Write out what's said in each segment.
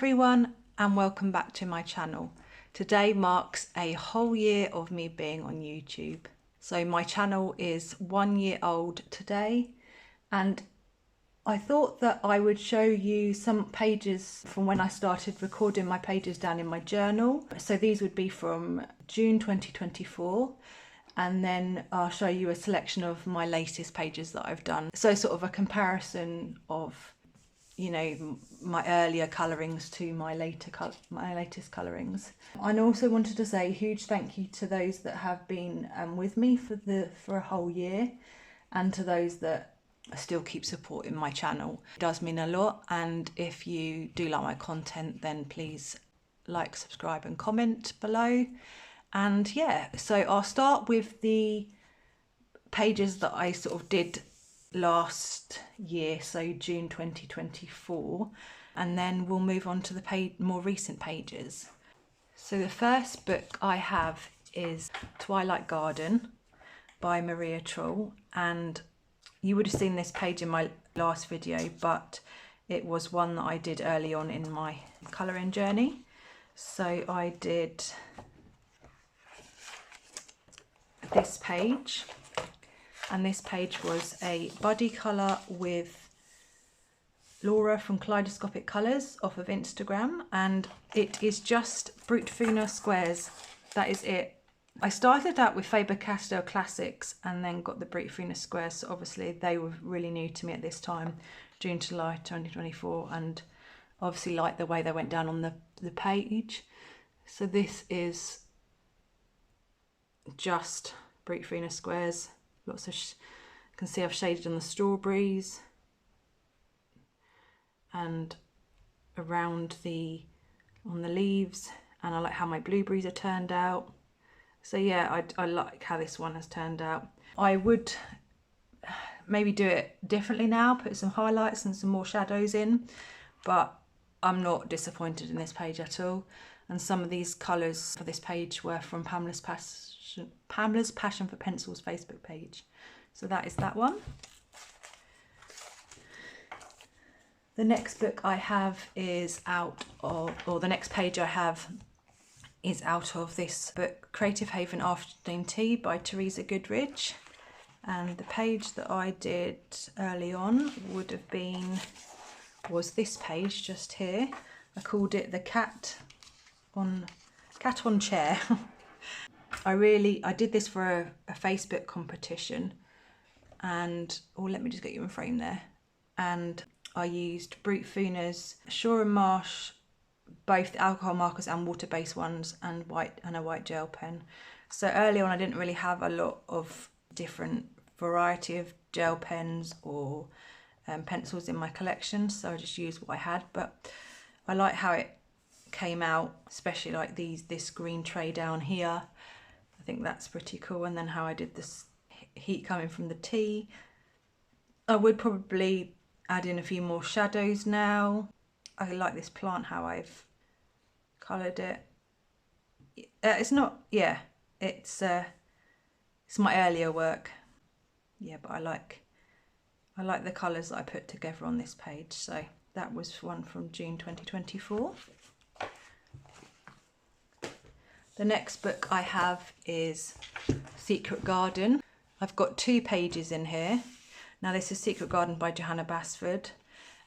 everyone and welcome back to my channel. Today marks a whole year of me being on YouTube. So my channel is 1 year old today, and I thought that I would show you some pages from when I started recording my pages down in my journal. So these would be from June 2024, and then I'll show you a selection of my latest pages that I've done. So sort of a comparison of, you know, my earlier colourings to my latest colourings. And I also wanted to say a huge thank you to those that have been with me for a whole year, and to those that still keep supporting my channel. It does mean a lot, and if you do like my content, then please like, subscribe and comment below. And yeah, so I'll start with the pages that I sort of did last year, so June 2024, and then we'll move on to the more recent pages. So the first book I have is Twilight Garden by Maria Trull, and you would have seen this page in my last video, but it was one that I did early on in my colouring journey. So I did this page, and this page was a buddy colour with Laura from Kaleidoscopic Colours off of Instagram, and it is just Brut Funa squares. That is it. I started out with Faber-Castell Classics and then got the Brut Funa squares, so obviously they were really new to me at this time, June to July 2024, and obviously like the way they went down on the page. So this is just Brut Funa squares. Lots of, you can see I've shaded on the strawberries and around on the leaves, and I like how my blueberries are turned out. So yeah, I like how this one has turned out. I would maybe do it differently now, put some highlights and some more shadows in, but I'm not disappointed in this page at all. And some of these colours for this page were from Pamela's Passion for Pencils Facebook page. So that is that one. The next book I have is out of, or the next page I have is out of this book, Creative Haven Afternoon Tea by Teresa Goodridge. And the page that I did early on was this page just here. I called it the cat on chair. I did this for a Facebook competition, and let me just get you in frame there. And I used Brut Funa's Shore and Marsh, both the alcohol markers and water-based ones, and a white gel pen. So early on I didn't really have a lot of different variety of gel pens or pencils in my collection, so I just used what I had. But I like how it came out, especially like this green tray down here. I think that's pretty cool. And then how I did this heat coming from the tea. I would probably add in a few more shadows now. I like this plant, how I've coloured it. It's not, yeah, it's my earlier work. Yeah, but I like the colours that I put together on this page. So that was one from June 2024. The next book I have is Secret Garden. I've got 2 pages in here. Now this is Secret Garden by Johanna Basford,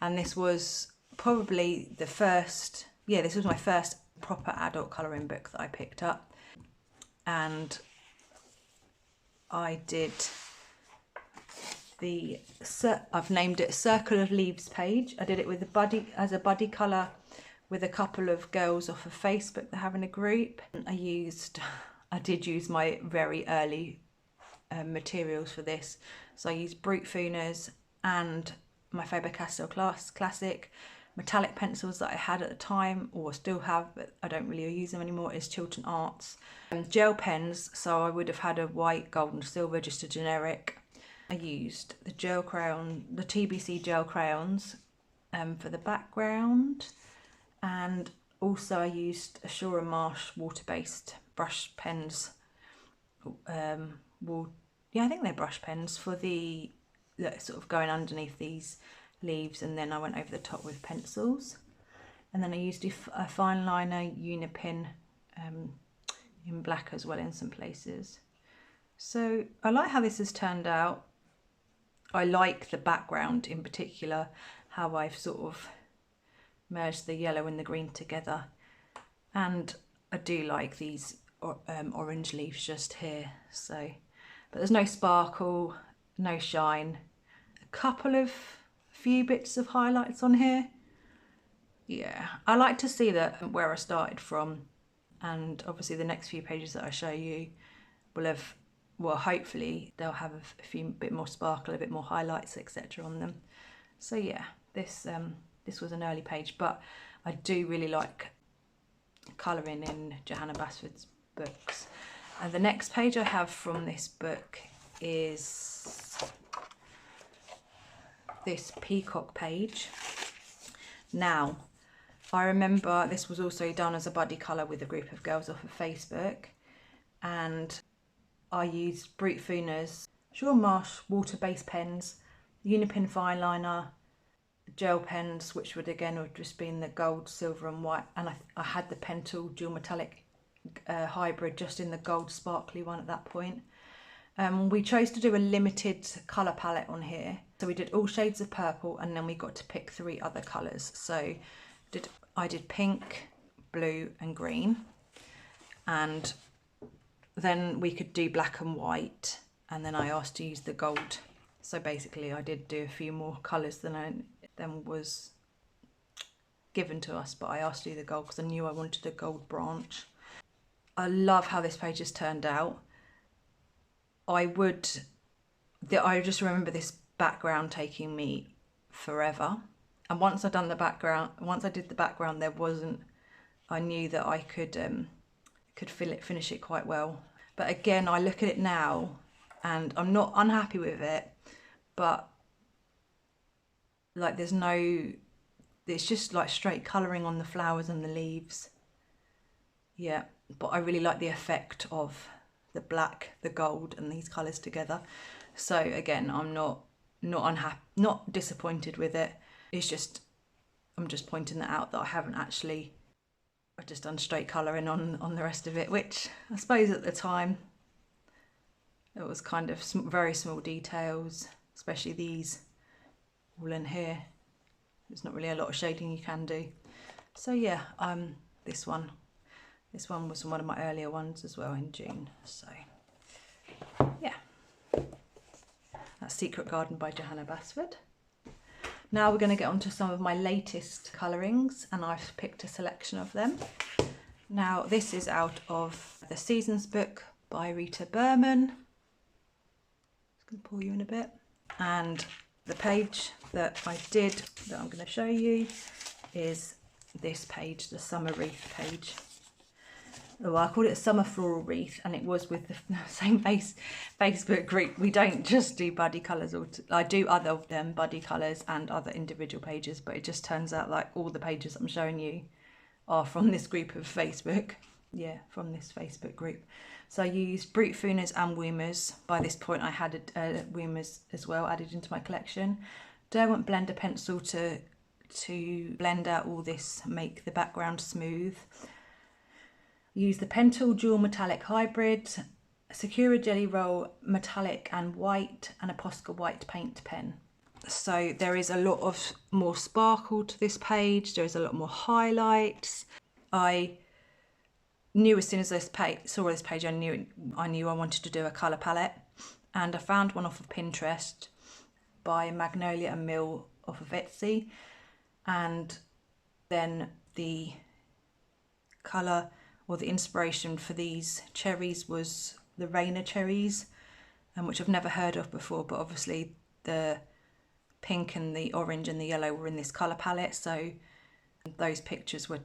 and this was probably this was my first proper adult colouring book that I picked up. And I did I've named it Circle of Leaves page. I did it with as a buddy colour with a couple of girls off of Facebook that have in a group. I did use my very early materials for this. So I used Brut Funa's and my Faber-Castell Classic metallic pencils that I had at the time, or still have, but I don't really use them anymore, is Chiltern Arts. Gel pens, so I would have had a white, gold and silver, just a generic. I used the TBC gel crayons for the background, and also I used a Shore and Marsh water-based brush pens. Yeah, I think they're brush pens for the sort of going underneath these leaves, and then I went over the top with pencils. And then I used a fine liner Unipin in black as well in some places. So I like how this has turned out. I like the background in particular, how I've sort of merged the yellow and the green together. And I do like these orange leaves just here. So, but there's no sparkle, no shine. A few bits of highlights on here. Yeah, I like to see that where I started from, and obviously the next few pages that I show you will have, well, hopefully they'll have a few bit more sparkle, a bit more highlights, etc. on them. So yeah, this was an early page, but I do really like colouring in Johanna Basford's books. And the next page I have from this book is this peacock page. Now, I remember this was also done as a buddy colour with a group of girls off of Facebook, and I used Brute Funa's Shawn Marsh water-based pens, Unipin fine liner, gel pens, which would again have just been the gold, silver and white, and I had the Pentel dual metallic hybrid just in the gold sparkly one at that point. We chose to do a limited colour palette on here, so we did all shades of purple, and then we got to pick 3 other colours. So I did pink, blue and green, and then we could do black and white, and then I asked to use the gold. So basically I did do a few more colours than was given to us, but I asked to do the gold because I knew I wanted a gold branch. I love how this page has turned out. I just remember this background taking me forever. And once I did the background, I knew that I could finish it quite well. But again, I look at it now and I'm not unhappy with it, but like it's just like straight colouring on the flowers and the leaves. Yeah, but I really like the effect of the black, the gold and these colours together. So again, I'm not unhappy, not disappointed with it. It's just, I'm just pointing that out that I've just done straight colouring on the rest of it, which I suppose at the time it was kind of very small details, especially these all in here. There's not really a lot of shading you can do. So yeah, this one was one of my earlier ones as well in June. So yeah, that's Secret Garden by Johanna Basford. Now we're going to get on to some of my latest colourings, and I've picked a selection of them. Now this is out of the Seasons book by Rita Berman. Just going to pull you in a bit. And the page that I'm going to show you is this page, the Summer Wreath page. Oh, I called it a Summer Floral Wreath, and it was with the same Facebook group. We don't just do buddy colours, I do other buddy colours and other individual pages, but it just turns out like all the pages I'm showing you are from this group of Facebook. Yeah, from this Facebook group. So I used Brute Funas and Woomers. By this point I had Woomers as well added into my collection. Derwent blender pencil to blend out all this, make the background smooth. Use the Pentel dual metallic hybrid, Sakura Jelly Roll metallic and white, and a Posca white paint pen. So there is a lot of more sparkle to this page. There is a lot more highlights. I knew as soon as saw this page, I knew I wanted to do a colour palette, and I found one off of Pinterest by Magnolia and Mill off of Etsy, and then the colour or the inspiration for these cherries was the Rainer cherries, which I've never heard of before, but obviously the pink and the orange and the yellow were in this colour palette, so those pictures were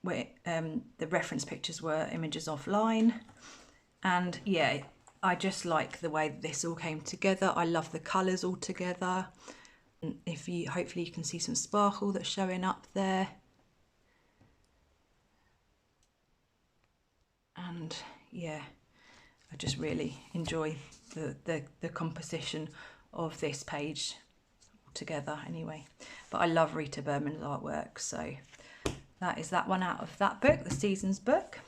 the reference pictures were images offline. And yeah, I just like the way this all came together. I love the colours all together. Hopefully you can see some sparkle that's showing up there. And yeah, I just really enjoy the composition of this page together anyway. But I love Rita Berman's artwork, so that is that one out of that book, the Seasons book.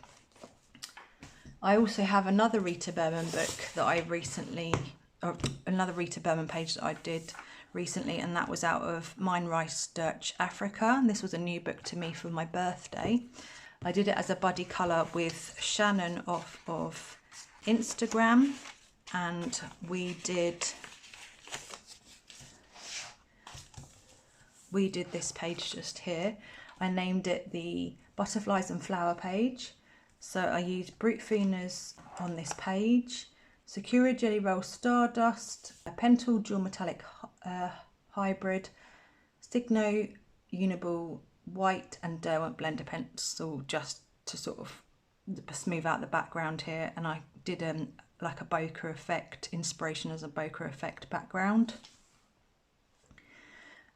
I also have another Rita Berman book that I recently, or another Rita Berman page that I did recently, and that was out of Mine Rice Dirch Africa. And this was a new book to me for my birthday. I did it as a buddy colour with Shannon off of Instagram, and we did this page just here. I named it the Butterflies and Flower page. So I used Brute Phoenas on this page, Sakura Jelly Roll Stardust, a Pental Dual Metallic Hybrid, Signo Uniball White, and Derwent Blender Pencil, just to sort of smooth out the background here. And I did like a bokeh effect, inspiration as a bokeh effect background.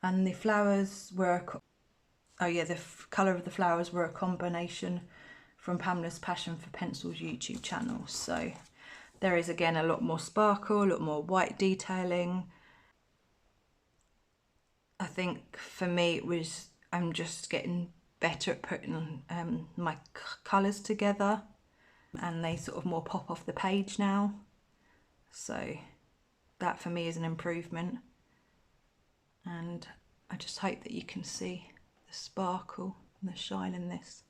And the flowers were, the colour of the flowers were a combination from Pamela's Passion for Pencils YouTube channel. So there is again a lot more sparkle, a lot more white detailing. I think for me I'm just getting better at putting my colours together, and they sort of more pop off the page now. So that for me is an improvement, and I just hope that you can see the sparkle and the shine in this.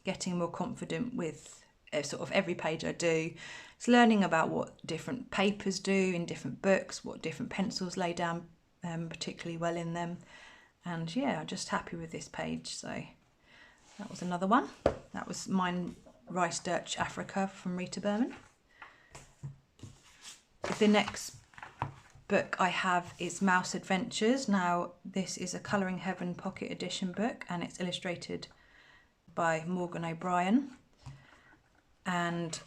Getting more confident with sort of every page I do. It's learning about what different papers do in different books, what different pencils lay down particularly well in them. And yeah, I'm just happy with this page. So that was another one. That was Mine Rice Dirch Africa from Rita Berman. The next book I have is Mouse Adventures. Now this is a Colouring Heaven Pocket Edition book, and it's illustrated by Morgan O'Brien, and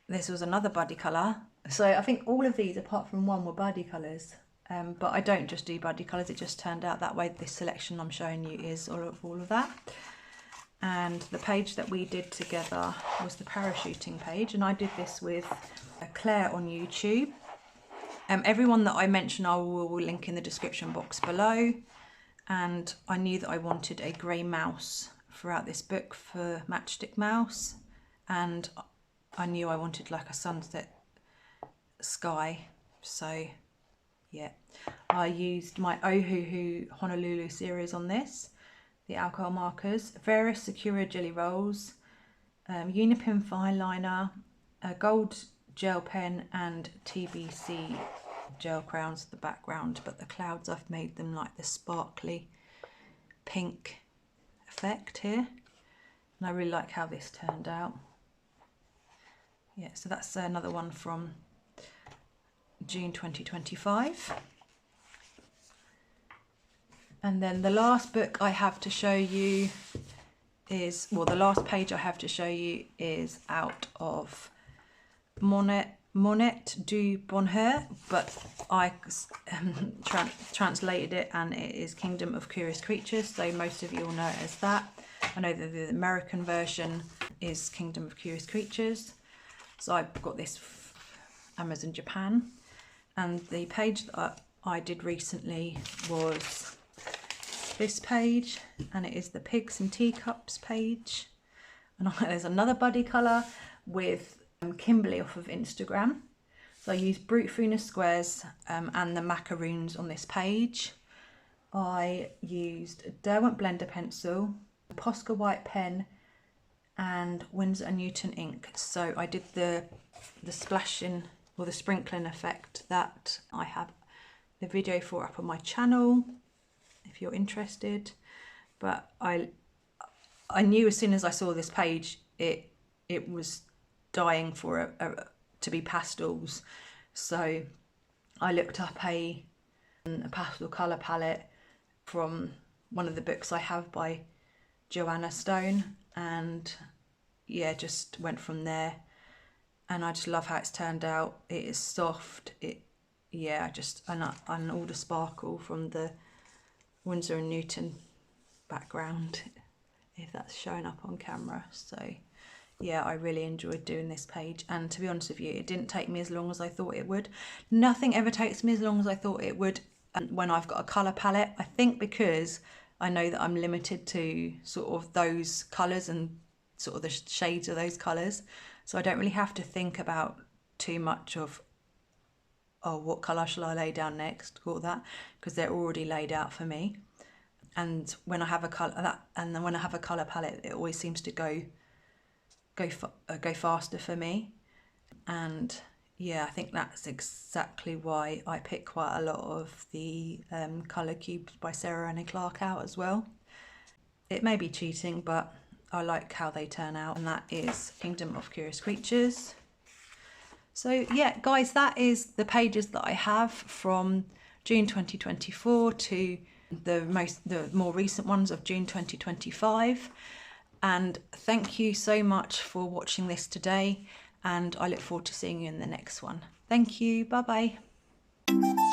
this was another buddy colour. So I think all of these apart from one were buddy colours, but I don't just do buddy colours, it just turned out that way. This selection I'm showing you is all of that. And the page that we did together was the parachuting page, and I did this with Clare on YouTube. Everyone that I mention I will link in the description box below, and I knew that I wanted a grey mouse throughout this book for Matchstick Mouse, and I knew I wanted like a sunset sky. So yeah, I used my Ohuhu Honolulu series on this, the alcohol markers, various Sakura Jelly Rolls, Unipin fine liner, a gold gel pen, and TBC gel crowns for the background, but the clouds I've made them like the sparkly pink effect here, and I really like how this turned out. Yeah, so that's another one from June 2025. And then the last book I have to show you is, well, the last page I have to show you is out of Monet du Bonheur, but I translated it, and it is Kingdom of Curious Creatures, so most of you will know it as that. I know that the American version is Kingdom of Curious Creatures. So I got this Amazon Japan, and the page that I did recently was this page, and it is the Pigs and Teacups page. And there's another buddy colour with Kimberly off of Instagram. So I used Brute Phoenas squares and the macaroons on this page. I used a Derwent Blender pencil, a Posca white pen, and Winsor & Newton ink. So I did the splashing or the sprinkling effect that I have the video for up on my channel if you're interested. But I knew as soon as I saw this page it was dying for to be pastels, so I looked up a pastel colour palette from one of the books I have by Joanna Stone, and yeah, just went from there. And I just love how it's turned out. It is soft, and all the sparkle from the Winsor & Newton background, if that's showing up on camera. So yeah, I really enjoyed doing this page, and to be honest with you, it didn't take me as long as I thought it would. Nothing ever takes me as long as I thought it would when I've got a colour palette. I think because I know that I'm limited to sort of those colours and sort of the shades of those colours. So I don't really have to think about too much of, oh, what colour shall I lay down next, or that, because they're already laid out for me. And when I have a colour and then when I have a colour palette, it always seems to go faster for me. And yeah, I think that's exactly why I pick quite a lot of the colour cubes by Sarah and Clark out as well. It may be cheating, but I like how they turn out, and that is Kingdom of Curious Creatures. So yeah, guys, that is the pages that I have from June 2024 to the more recent ones of June 2025. And thank you so much for watching this today, and I look forward to seeing you in the next one. Thank you. Bye bye.